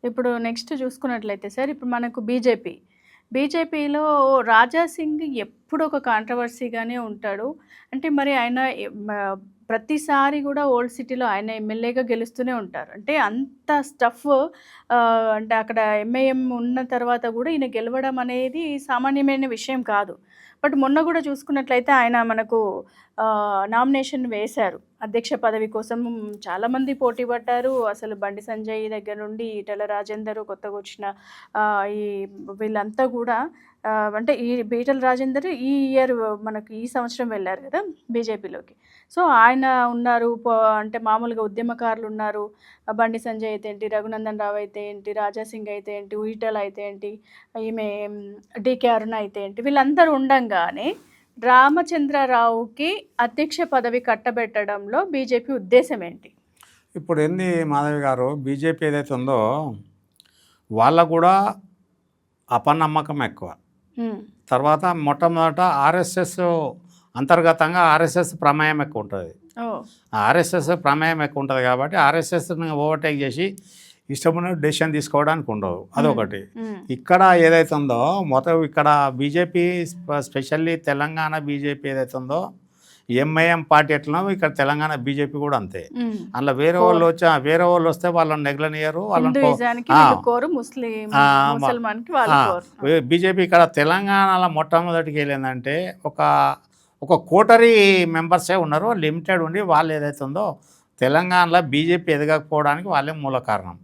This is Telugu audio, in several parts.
ఇప్పుడు నెక్స్ట్ చూసుకున్నట్లయితే సార్, ఇప్పుడు మనకు బీజేపీలో రాజా సింగ్ ఎప్పుడు ఒక కాంట్రవర్సీగానే ఉంటాడు. అంటే మరి ఆయన ప్రతిసారి గూడా ఓల్డ్ సిటీలో ఆయన ఎమ్మెల్యేగా గెలుస్తూనే ఉంటారు. అంటే అంత స్టఫ్ అంటే అక్కడ ఎంఐఎం ఉన్న తర్వాత గూడా ఈయన గెలవడం అనేది సామాన్యమైన విషయం కాదు. బట్ మొన్న గూడా చూసుకున్నట్లయితే ఆయన మనకు నామినేషన్ వేశారు. అధ్యక్ష పదవి కోసం చాలామంది పోటీ పడ్డారు. అసలు బండి సంజయ్ దగ్గర నుండి ఈటెల రాజేందర్, కొత్తగొచ్చిన ఈ వీళ్ళంతా గూడా అంటే ఈ ఈటెల రాజేందర్ ఈ ఇయర్ మనకి ఈ సంవత్సరం వెళ్లారు గదా! బీజేపీలోకి. సో, ఆయన ఉన్నారు. అంటే మామూలుగా ఉద్యమకారులున్నారు. బండి సంజయ్ అయితే ఏంటి, రఘునందన్ రావు అయితే ఏంటి, రాజా సింగ్ అయితే ఏంటి, ఈటెల అయితే ఏంటి, ఈమె డీకే అరుణ అయితే ఏంటి, వీళ్ళందరూ ఉండంగానే రామచంద్రరావుకి అధ్యక్ష పదవి కట్టబెట్టడంలో బీజేపీ ఉద్దేశం ఏంటి? ఇప్పుడు ఏంది మాధవి గారు, బీజేపీ ఏదైతే ఉందో వాళ్ళకు కూడా అపనమ్మకం ఎక్కువ. తర్వాత మొట్టమొదట ఆర్ఎస్ఎస్ అంతర్గతంగా ఆర్ఎస్ఎస్ ప్రమేయం ఎక్కువ ఉంటుంది. ఆర్ఎస్ఎస్ ప్రమేయం ఎక్కువ ఉంటుంది కాబట్టి ఆర్ఎస్ఎస్ని ఓవర్టేక్ చేసి ఇష్టమైన డెసిషన్ తీసుకోవడానికి ఉండదు. అదొకటి. ఇక్కడ ఏదైతే ఉందో మొత్తం ఇక్కడ బీజేపీ స్పెషల్లీ తెలంగాణ బీజేపీ ఏదైతే ఉందో ఎంఐఎం పార్టీ ఎట్లా ఇక్కడ తెలంగాణ బీజేపీ కూడా అంతే. అందులో వేరే వాళ్ళు వస్తే వాళ్ళని నెగ్లనియరు, వాళ్ళని బీజేపీ ఇక్కడ తెలంగాణలో మొట్టమొదటికి వెళ్ళిందంటే ఒక కోటరీ మెంబర్సే ఉన్నారు, లిమిటెడ్ ఉండి వాళ్ళు ఏదైతే ఉందో తెలంగాణలో బీజేపీ ఎదగకపోవడానికి వాళ్ళే మూల కారణం.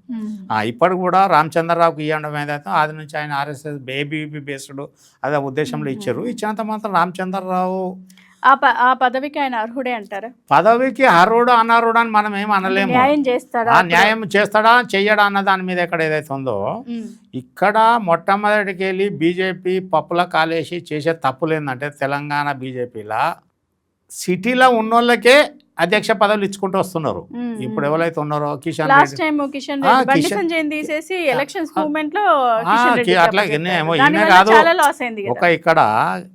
ఇప్పటికి కూడా రామచంద్రరావుకి ఇవ్వడం ఏదైతే అది నుంచి ఆయన ఆర్ఎస్ఎస్ ఏబీవీపీ బేస్డ్ అదే ఉద్దేశంలో ఇచ్చారు. ఇచ్చినంత మాత్రం రామచంద్రరావు ఆ పదవికి ఆయన అర్హుడే అంటారా? పదవికి అర్హుడు అనర్హుడు అని మనం ఏం అనలేము. న్యాయం చేస్తాడా చెయ్యడా అన్న దాని మీద ఎక్కడ ఏదైతే ఉందో ఇక్కడ మొట్టమొదటికి వెళ్ళి బీజేపీ పప్పుల కాలేసి చేసే తప్పులు ఏంటంటే తెలంగాణ బీజేపీలో సిటీలో ఉన్నోళ్ళకే అధ్యక్ష పదవులు ఇచ్చుకుంటూ వస్తున్నారు. ఇప్పుడు ఎవరైతే ఉన్నారో కిషన్ అట్లా ఈయన కాదు, ఒక ఇక్కడ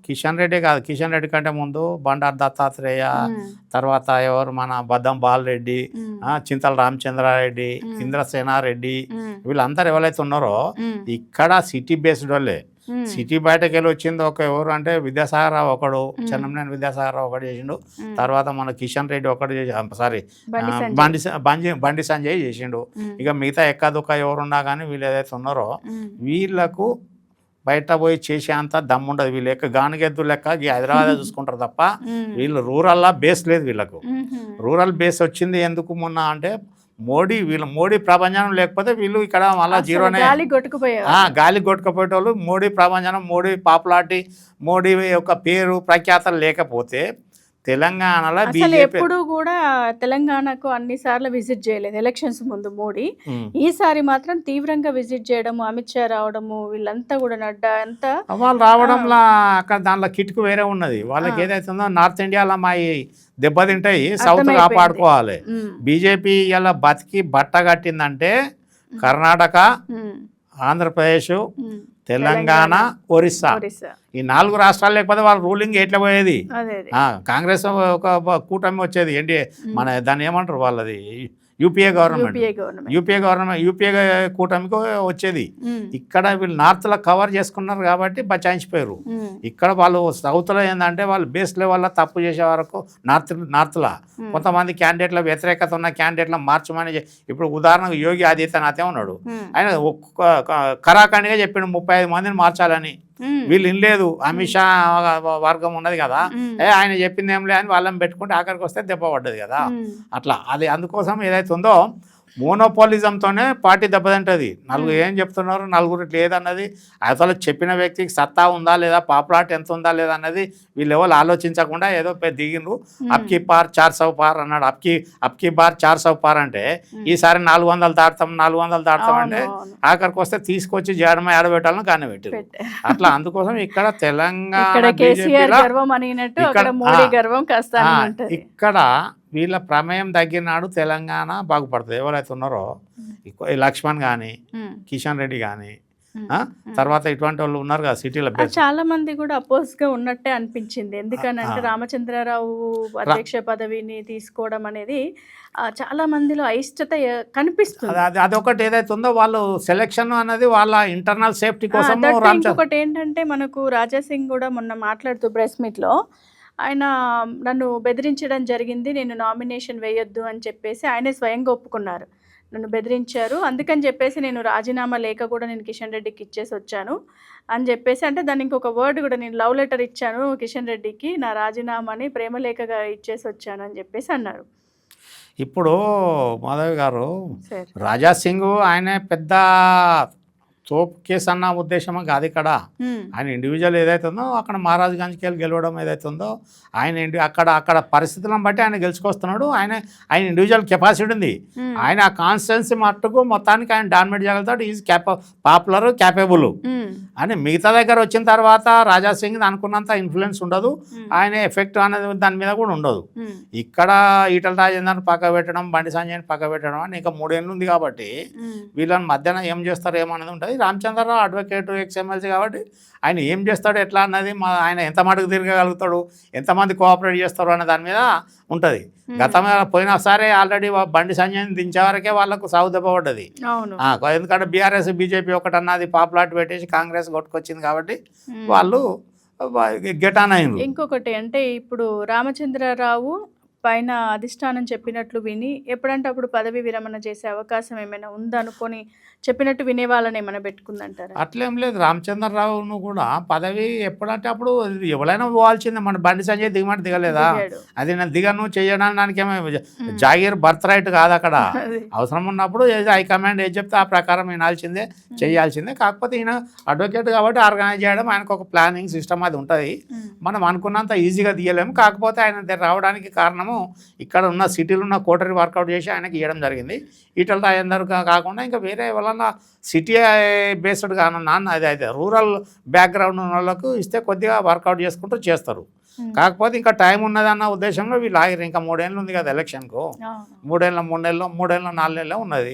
కిషన్ రెడ్డి కాదు, కిషన్ రెడ్డి కంటే ముందు బండారు దత్తాత్రేయ, తర్వాత ఎవరు మన బద్దం బాలరెడ్డి, చింతల రామచంద్రారెడ్డి, ఇంద్రసేనారెడ్డి, వీళ్ళందరూ ఎవరైతే ఉన్నారో ఇక్కడ సిటీ బేస్డ్ వాళ్ళే. సిటీ బయటకు వెళ్ళి వచ్చింది ఎవరు అంటే విద్యాసాగరరావు ఒకడు, చెన్నమనేని విద్యాసాగరరావు ఒకటి చేసిండు. తర్వాత మన కిషన్ రెడ్డి ఒకటి సారీ బండి సంజయ్ చేసిండు. ఇక మిగతా ఎక్కదుక్క ఎవరున్నా కానీ వీళ్ళు ఏదైతే ఉన్నారో వీళ్ళకు బయట పోయి చేసే అంత దమ్ముండదు. వీళ్ళు లెక్క గానుగెద్దు లెక్క హైదరాబాద్ చూసుకుంటారు తప్ప వీళ్ళు రూరల్లా బేస్ లేదు. వీళ్ళకు రూరల్ బేస్ వచ్చింది ఎందుకు మొన్న అంటే మోడీ ప్రభంజనం లేకపోతే వీళ్ళు ఇక్కడ మళ్ళీ జీరోనే, గాలి కొట్టుకుపోయేటోళ్ళు. మోడీ ప్రభంజనం, మోడీ పాపులారిటీ, మోడీ యొక్క పేరు ప్రఖ్యాతలు లేకపోతే తెలంగాణలో బీజేపీ ఎప్పుడు కూడా తెలంగాణకు అన్నిసార్లు విజిట్ చేయలేదు ఎలక్షన్స్ ముందు మోడీ. ఈసారి మాత్రం తీవ్రంగా విజిట్ చేయడము, అమిత్ షా రావడము, వీళ్ళంతా కూడా నడ్డా అంతా వాళ్ళు రావడంలో అక్కడ దాంట్లో కిటుకు వేరే ఉన్నది. వాళ్ళకి ఏదైతే ఉందో నార్త్ ఇండియాలో మా దెబ్బతింటాయి, సౌత్ కాపాడుకోవాలి. బీజేపీ ఇలా బతికి బట్ట కట్టిందంటే కర్ణాటక, ఆంధ్రప్రదేశ్, తెలంగాణ, ఒరిస్సా ఈ 4 రాష్ట్రాలు లేకపోతే వాళ్ళ రూలింగ్ ఎట్లా పోయేది? కాంగ్రెస్ ఒక కూటమి వచ్చేది ఏంటి మన దాన్ని ఏమంటారు వాళ్ళది యూపీఏ కూటమికి వచ్చేది. ఇక్కడ వీళ్ళు నార్త్లో కవర్ చేసుకున్నారు కాబట్టి బచాయించిపోయారు. ఇక్కడ వాళ్ళు సౌత్లో ఏంటంటే వాళ్ళు బేస్ లెవెల్లో తప్పు చేసే వరకు నార్త్లో కొంతమంది క్యాండిడేట్ల వ్యతిరేకత ఉన్న క్యాండిడేట్ల మార్చమని ఇప్పుడు ఉదాహరణకు యోగి ఆదిత్యనాథే ఉన్నాడు. ఆయన కరాఖండిగా చెప్పిండు 35 మందిని మార్చాలని. వీళ్ళు ఇనలేదు. అమిత్ షా వర్గం ఉన్నది కదా, ఆయన చెప్పింది ఏం లేదు అని వాళ్ళని పెట్టుకుంటే ఆఖరికి వస్తే దెబ్బ పడ్డది కదా. అట్లా అది అందుకోసం ఏదైతే ఉందో మోనోపాలిజంతోనే పార్టీ దెబ్బతింటుంది. నలుగురు ఏం చెప్తున్నారు, నలుగురు లేదన్నది అసలు చెప్పిన వ్యక్తికి సత్తా ఉందా లేదా, పాపులారిటీ ఎంత ఉందా లేదా అన్నది వీళ్ళు ఎవరు ఆలోచించకుండా ఏదో దిగిండ్రు. అప్కి పార్ 400 పార్ అన్నాడు. అప్కి బార్ 400 పార్ అంటే ఈసారి 400 దాడతాం అంటే ఆఖరికి వస్తే తీసుకొచ్చి జడమ ఏడబెట్టాలని కానీ పెట్టారు. అట్లా అందుకోసం ఇక్కడ తెలంగాణ ఇక్కడ వీళ్ళ ప్రమేయం తగ్గినాడు తెలంగాణ బాగుపడుతుంది. ఎవరైతే ఉన్నారో లక్ష్మణ్ కానీ, కిషన్ రెడ్డి కానీ, తర్వాత ఇటువంటి వాళ్ళు ఉన్నారు కదా సిటీలో చాలా మంది కూడా అపోజ్ గా ఉన్నట్టే అనిపించింది. ఎందుకనంటే రామచంద్రరావు అధ్యక్ష పదవిని తీసుకోవడం అనేది చాలా మందిలో అయిష్టత కనిపిస్తుంది. అదొకటి ఏదైతే ఉందో వాళ్ళు సెలెక్షన్ అనేది వాళ్ళ ఇంటర్నల్ సేఫ్టీ కోసం. ఇంకొకటి ఏంటంటే మనకు రాజా సింగ్ కూడా మొన్న మాట్లాడుతూ ప్రెస్ మీట్ లో ఆయన నన్ను బెదిరించడం జరిగింది, నేను నామినేషన్ వేయొద్దు అని చెప్పేసి ఆయనే స్వయంగా ఒప్పుకున్నారు. నన్ను బెదిరించారు, అందుకని చెప్పేసి నేను రాజీనామా లేఖ కూడా నేను కిషన్ రెడ్డికి ఇచ్చేసి వచ్చాను అని చెప్పేసి, అంటే దాన్ని ఇంకొక వర్డ్ కూడా నేను లవ్ లెటర్ ఇచ్చాను కిషన్ రెడ్డికి, నా రాజీనామాని ప్రేమలేఖగా ఇచ్చేసి వచ్చాను అని చెప్పేసి అన్నారు. ఇప్పుడు మాధవి గారు రాజా సింగ్ ఆయన పెద్ద తోపు కేసు అన్న ఉద్దేశం కాదు ఇక్కడ. ఆయన ఇండివిజువల్ ఏదైతే ఉందో అక్కడ మహారాజ్ గంజ్కి వెళ్ళి గెలవడం ఏదైతే ఉందో ఆయన అక్కడ పరిస్థితులను బట్టి ఆయన గెలుచుకొస్తున్నాడు. ఆయన ఇండివిజువల్ కెపాసిటీ ఉంది. ఆయన ఆ కాన్స్టిట్యున్సీ మట్టుకు మొత్తానికి ఆయన డామినేట్ చేయగలుగుతాడు. ఈజ్ పాపులర్, క్యాపబుల్ అని. మిగతా దగ్గర వచ్చిన తర్వాత రాజా సింగ్ అనుకున్నంత ఇన్ఫ్లుయెన్స్ ఉండదు, ఆయన ఎఫెక్ట్ అనేది దాని మీద కూడా ఉండదు. ఇక్కడ ఈటల రాజేందర్ని పక్క పెట్టడం, బండి సంజయ్ని పక్క పెట్టడం అని ఇంకా 3 ఏళ్ళు ఉంది కాబట్టి వీళ్ళని మధ్యాహ్నం ఏం చేస్తారు ఏమనేది ఉంటుంది. రామచంద్రరావు అడ్వకేట్, ఎక్స్ఎమ్మెల్సీ కాబట్టి ఆయన ఏం చేస్తాడు ఎట్లా అన్నది, ఆయన ఎంత మటుకు తిరగగలుగుతాడు, ఎంతమంది కోఆపరేట్ చేస్తారు అనే దాని మీద ఉంటుంది. గతంలో పోయినసారి ఆల్రెడీ బండి సంజయ్ని దించే వరకే వాళ్ళకు సాగు దెబ్బ పడ్డది. ఎందుకంటే బీఆర్ఎస్ బీజేపీ ఒకటి అన్నది పాపులారిటీ పెట్టేసి కాంగ్రెస్ కొట్టుకొచ్చింది కాబట్టి వాళ్ళు గెట్ ఆన్ అయ్యారు. ఇంకొకటి అంటే ఇప్పుడు రామచంద్రరావు పైన అధిష్టానం చెప్పినట్లు విని ఎప్పుడంటే అప్పుడు పదవి విరమణ చేసే అవకాశం ఏమైనా ఉందనుకొని చెప్పినట్టు వినే వాళ్ళని ఏమైనా పెట్టుకుందంటారా? అట్లేం లేదు. రామచంద్రరావును కూడా పదవి ఎప్పుడంటే అప్పుడు ఎవరైనా పోవాల్సిందే. మన బండి సంజయ్ దిగమంటే దిగలేదా? అది నేను దిగను చేయడానికి ఏమో జాగీర్ బర్త్ రైట్ కాదు అక్కడ. అవసరం ఉన్నప్పుడు హైకమాండ్ ఏం చెప్తే ఆ ప్రకారం వినాల్సిందే, చేయాల్సిందే. కాకపోతే ఈయన అడ్వకేట్ కాబట్టి ఆర్గనైజ్ చేయడం ఆయనకు ఒక ప్లానింగ్ సిస్టమ్ అది ఉంటుంది. మనం అనుకున్నంత ఈజీగా తీయలేము. కాకపోతే ఆయన రావడానికి కారణము ఇక్కడ ఉన్న సిటీలో ఉన్న కోటరీ వర్కౌట్ చేసి ఆయనకి ఇవ్వడం జరిగింది. ఈటల రాజేందర్ కాకుండా ఇంకా వేరే ఎవరన్నా సిటీ బేస్డ్ కాను అయితే రూరల్ బ్యాక్గ్రౌండ్ ఉన్న వాళ్ళకు ఇస్తే కొద్దిగా వర్కౌట్ చేసుకుంటూ చేస్తారు. కాకపోతే ఇంకా టైం ఉన్నదన్న ఉద్దేశంలో వీళ్ళు ఆగిరు. ఇంకా 3 ఏళ్ళు ఉంది కదా ఎలక్షన్కు. 3 ఏళ్ళ 4 నెలలు ఉన్నది.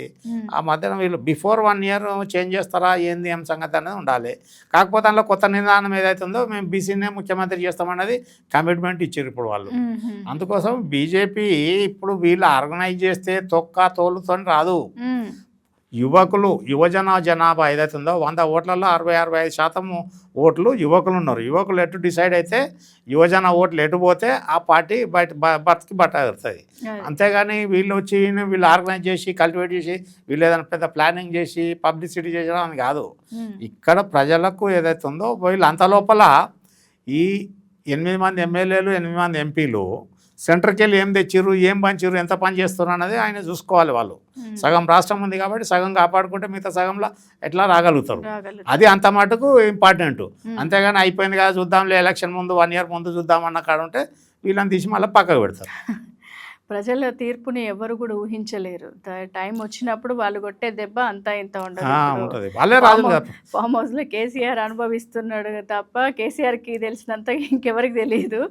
ఆ మధ్యన వీళ్ళు బిఫోర్ 1 ఇయర్ చేంజ్ చేస్తారా ఏంది ఏం సంగతి అనేది ఉండాలి. కాకపోతే అందులో కొత్త నిదానం ఏదైతే ఉందో మేము బీసీనే ముఖ్యమంత్రి చేస్తామన్నది కమిట్మెంట్ ఇచ్చారు ఇప్పుడు వాళ్ళు. అందుకోసం బీజేపీ ఇప్పుడు వీళ్ళు ఆర్గనైజ్ చేస్తే తొక్క తోలుతో రాదు. యువకులు, యువజన జనాభా ఏదైతే ఉందో 100 ఓట్లలో 60-65% ఓట్లు యువకులు ఉన్నారు. యువకులు ఎటు డిసైడ్ అయితే యువజన ఓట్లు ఎటు పోతే ఆ పార్టీ బతికి బట్టగలుగుతుంది. అంతేగాని వీళ్ళు వచ్చి వీళ్ళు ఆర్గనైజ్ చేసి కల్టివేట్ చేసి వీళ్ళు ఏదైనా పెద్ద ప్లానింగ్ చేసి పబ్లిసిటీ చేయడం అని కాదు. ఇక్కడ ప్రజలకు ఏదైతే ఉందో వీళ్ళు అంత లోపల ఈ 8 మంది ఎమ్మెల్యేలు, 8 మంది ఎంపీలు సెంటర్కి వెళ్ళి ఏం తెచ్చిర్రు, ఏం పంచిర్రు, ఎంత పని చేస్తారు అన్నది ఆయన చూసుకోవాలి. వాళ్ళు సగం రాష్ట్రం ఉంది కాబట్టి సగం కాపాడుకుంటే మిగతా సగంలో ఎట్లా రాగలుగుతారు. అది అంత మటుకు ఇంపార్టెంట్. అంతేగాని అయిపోయింది కదా చూద్దాంలే ఎలక్షన్ ముందు 1 ఇయర్ ముందు చూద్దామన్న కాడ ఉంటే వీళ్ళని తీసి మళ్ళీ పక్కకు పెడతారు. ప్రజల తీర్పుని ఎవరు కూడా ఊహించలేరు. టైం వచ్చినప్పుడు వాళ్ళు కొట్టే దెబ్బ అంతా ఇంత ఉండదు. ఫామ్ హౌస్లో కేసీఆర్ అనుభవిస్తున్నాడు తప్ప కేసీఆర్కి తెలిసినంత ఇంకెవరికి తెలియదు.